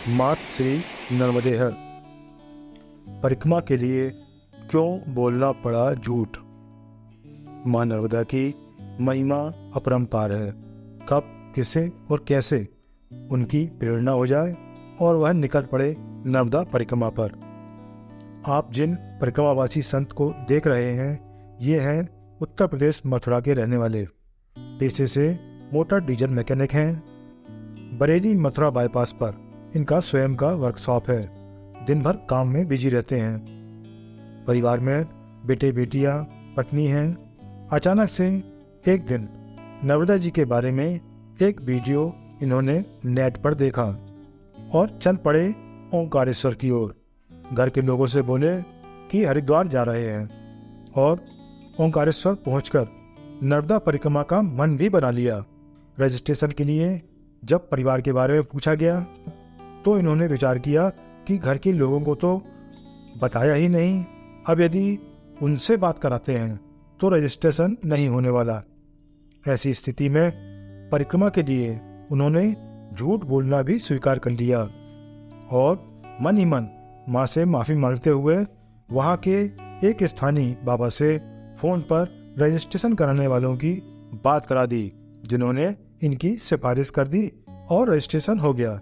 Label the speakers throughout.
Speaker 1: मात श्री नर्मदे हर। परिक्रमा के लिए क्यों बोलना पड़ा झूठ। माँ नर्मदा की महिमा अपरंपार है। कब, किसे और कैसे उनकी प्रेरणा हो जाए और वह निकल पड़े नर्मदा परिक्रमा पर। आप जिन परिक्रमावासी संत को देख रहे हैं, ये हैं उत्तर प्रदेश मथुरा के रहने वाले। पेशे से मोटर डीजल मैकेनिक हैं। बरेली मथुरा बाईपास पर इनका स्वयं का वर्कशॉप है। दिन भर काम में बिजी रहते हैं। परिवार में बेटे बेटियां, पत्नी हैं। अचानक से एक दिन नर्मदा जी के बारे में एक वीडियो इन्होंने नेट पर देखा और चल पड़े ओंकारेश्वर की ओर। घर के लोगों से बोले कि हरिद्वार जा रहे हैं और ओंकारेश्वर पहुंचकर नर्मदा परिक्रमा का मन भी बना लिया। रजिस्ट्रेशन के लिए जब परिवार के बारे में पूछा गया तो इन्होंने विचार किया कि घर के लोगों को तो बताया ही नहीं, अब यदि उनसे बात कराते हैं तो रजिस्ट्रेशन नहीं होने वाला। ऐसी स्थिति में परिक्रमा के लिए उन्होंने झूठ बोलना भी स्वीकार कर लिया और मन ही मन माँ से माफ़ी मांगते हुए वहाँ के एक स्थानीय बाबा से फ़ोन पर रजिस्ट्रेशन कराने वालों की बात करा दी, जिन्होंने इनकी सिफारिश कर दी और रजिस्ट्रेशन हो गया।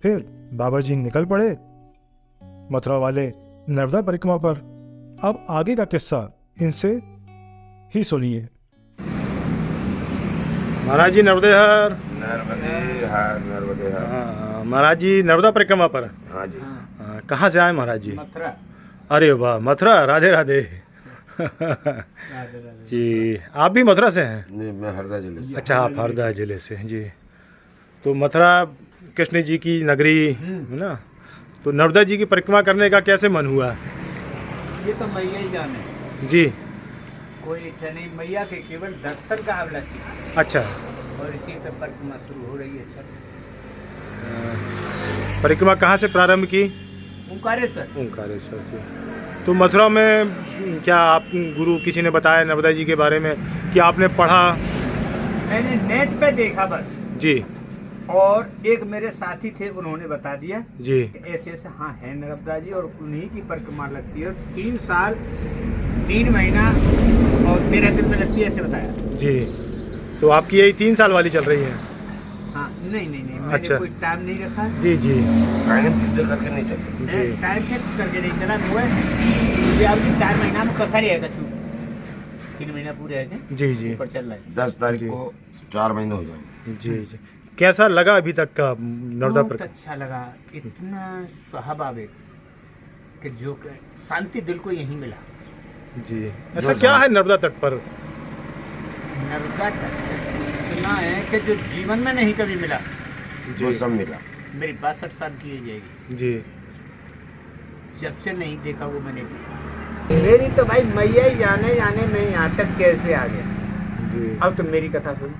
Speaker 1: फिर बाबा जी निकल पड़े मथुरा वाले नर्मदा परिक्रमा पर। अब आगे का किस्सा इनसे ही सुनिए। महाराज जी नर्मदे हर।
Speaker 2: नर्मदे हर।
Speaker 1: हाँ महाराज जी नर्मदा परिक्रमा पर।
Speaker 2: हाँ जी।
Speaker 1: कहाँ से आए महाराज जी?
Speaker 3: मथुरा।
Speaker 1: अरे वाह, मथुरा। राधे राधे। जी, आप भी मथुरा से हैं?
Speaker 2: नहीं, मैं हरदा जिले से।
Speaker 1: अच्छा, आप हरदा जिले से हैं जी। तो मथुरा कृष्ण जी की नगरी है ना, तो नर्मदा जी की परिक्रमा करने का कैसे मन हुआ?
Speaker 3: ये तो मैया ही जाने,
Speaker 1: जी।
Speaker 3: कोई इच्छा नहीं, मैया के केवल दर्शन का अभिलाषी।
Speaker 1: अच्छा।
Speaker 3: और इसी पे परिक्रमा शुरू हो रही है।
Speaker 1: परिक्रमा कहाँ से प्रारंभ की?
Speaker 3: ओंकारेश्वर।
Speaker 1: ओंकारेश्वर से। तो मथुरा में क्या आप गुरु किसी ने बताया नर्मदा जी के बारे में कि आपने पढ़ा?
Speaker 3: मैंने नेट पे देखा बस
Speaker 1: जी।
Speaker 3: और एक मेरे साथी थे, उन्होंने बता दिया
Speaker 1: जी
Speaker 3: कि ऐसे ऐसे हाँ है नर्मदा जी और उन्हीं की परिक्रमा लगती है। 3 साल 3 महीना और 13 दिन में लगती है, ऐसे बताया
Speaker 1: जी। तो आपकी यही 3 साल वाली चल रही है?
Speaker 3: हाँ। नहीं, मैंने
Speaker 1: अच्छा।
Speaker 3: कोई टाइम नहीं रखा।
Speaker 1: जी जी
Speaker 2: टाइम फिक्स करके नहीं चलते।
Speaker 1: जी।
Speaker 3: टाइम फिक्स करके नहीं चला हुआ है। ये आपकी 4 महीना में कसा रहेगा, 3 महीना पूरे है
Speaker 1: जी जी।
Speaker 3: ऊपर चल रहा है।
Speaker 2: 10 तारीख
Speaker 1: जी।
Speaker 2: को 4 महीने हो जाएंगे।
Speaker 1: जी जी। कैसा लगा अभी तक का नर्मदा
Speaker 3: बहुत
Speaker 1: परिक्रमा?
Speaker 3: अच्छा लगा। इतना स्वाभाविक कि जो कि शांति दिल को यहीं मिला।
Speaker 1: जी। ऐसा क्या है नर्मदा तट पर?
Speaker 3: नर्मदा तट इतना है कि जो जीवन में नहीं कभी मिला।
Speaker 2: जो सब मिला।
Speaker 3: मेरी 62 साल की हो जाएगी,
Speaker 1: जी।
Speaker 3: जब से नहीं देखा वो मैंने। मेरी तो भाई मैया ही जाने मैं यहाँ तक कैसे आ गया।
Speaker 1: जी।
Speaker 3: अब तो मेरी कथा सुन।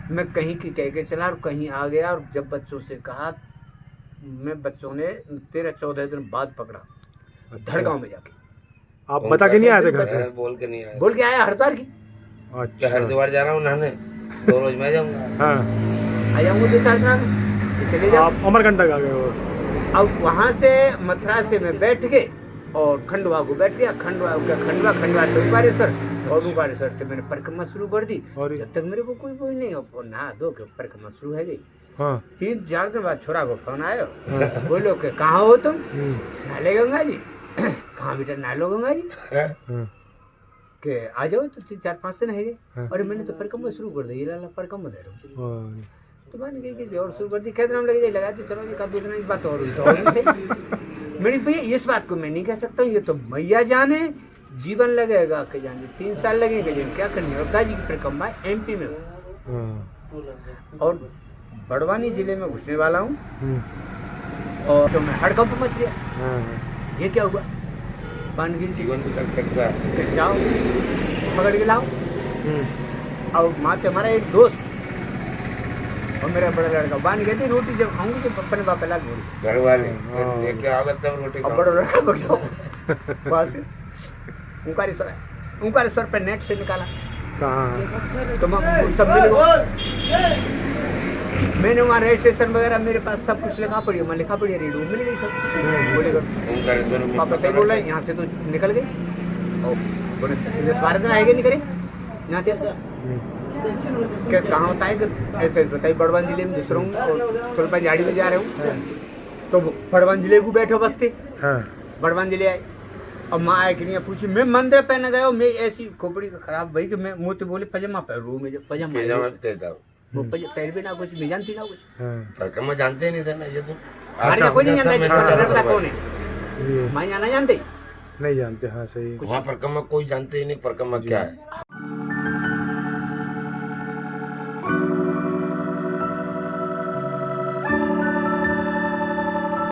Speaker 3: मैं कहीं की कह के चला और कहीं आ गया, और जब बच्चों से कहा, मैं बच्चों ने 13-14 दिन बाद पकड़ा धड़गांव में जाके।
Speaker 1: आप बता के नहीं आए थे घर से?
Speaker 2: बोल के नहीं आया।
Speaker 3: बोल के आया हरिद्वार की।
Speaker 1: अच्छा।
Speaker 2: हरिद्वार जा रहा हूँ नहाने, 2 रोज मैं जाऊँगा।
Speaker 1: हाँ।
Speaker 3: आ जाऊंगा 2-4 दिन में, चले जाओ।
Speaker 1: आप अमरकंटक आ गए हो?
Speaker 3: अब वहाँ से मथुरा से मैं बैठ के और खंडवा को बैठ गया। खंडवा तो ओंकारेश्वर, और ओंकारेश्वर से मैंने परिक्रमा शुरू कर दी।
Speaker 1: और
Speaker 3: जब तक मेरे को कोई नहीं हो, नहा धो के परिक्रमा शुरू है गई।
Speaker 1: हाँ।
Speaker 3: 3-4 दिन बाद छोरा को फोन आया, बोलो कि कहाँ हो तुम? नाले गंगा जी। कहाँ बेटा नालो गंगा जी?
Speaker 1: हाँ।
Speaker 3: के आ जाओ। तो 4-5 दिन है गए।
Speaker 1: हाँ।
Speaker 3: और मैंने तो परिक्रमा शुरू कर दी। लाला परिक्रमा दे रहा हूँ
Speaker 1: और
Speaker 3: तो मान गई कि और शुरू कर दी। कहते नाम लगे लगा तो चलो जी, का 2 दिन की बात और हुई तो और भी सही। मेरी भैया इस बात को मैं नहीं कह सकता हूँ, ये तो मैया जाने। जीवन लगेगा कि जाने 3 साल लगेगा, जाने क्या करनी है। नर्मदा जी की परिक्रमा MP में
Speaker 1: हाँ।
Speaker 3: और बड़वानी जिले में घुसने वाला हूँ, और तो मैं हड़कंप मच गया।
Speaker 1: हाँ।
Speaker 3: ये क्या हुआ? बानगिन जी
Speaker 2: जीवन भी लग सकता है।
Speaker 3: कि जाओ पकड़ के लाओ। और माँ के हमारा एक दोस्त और मेरा बड़ा लड़का बांध गए थे। रोटी जब खाऊंगी तो अपने बाप लाल बोल
Speaker 2: घर वाले लेके आओगे तब रोटी
Speaker 3: और
Speaker 2: खाओ।
Speaker 3: बड़ा लड़का बोल वहाँ से ओंकारेश्वर आया। ओंकारेश्वर पर नेट से निकाला।
Speaker 1: कहाँ?
Speaker 3: तो सब मिल गए। मैंने वहाँ रजिस्ट्रेशन वगैरह मेरे पास सब कुछ लिखा पड़ी है, मैं लिखा पड़ी है, रेड मिल गई सब। बोलेगा
Speaker 2: उनका दोनों
Speaker 3: पापा सही बोल रहे हैं, यहाँ से तो निकल गए और बोले 10-12 दिन आएंगे नहीं करे यहाँ से। क्या कहाँ होता है कि ऐसे बताइए बड़वान जिले में दूसरों और सुल्तान झाड़ी में जा रहे हूँ तो बड़वान जिले को बैठो बसते बड़वान जिले आए। अब माँ आए कि नहीं पूछी, मैं मंदिर पहने गया मैं ऐसी खोपड़ी का खराब भाई कि मैं मुँह तो बोले पजामा पहनू में पजामा
Speaker 2: पैजामा भी देता हूँ।
Speaker 3: वो पहन भी ना कुछ मैं जानती ना कुछ
Speaker 2: पर कम जानते ही नहीं थे ना ये तो।
Speaker 3: हमारे यहाँ कोई नहीं जानता कौन है, मैं यहाँ ना जानते
Speaker 1: नहीं जानते। हाँ सही।
Speaker 2: वहाँ पर कम कोई जानते ही नहीं पर कम क्या है।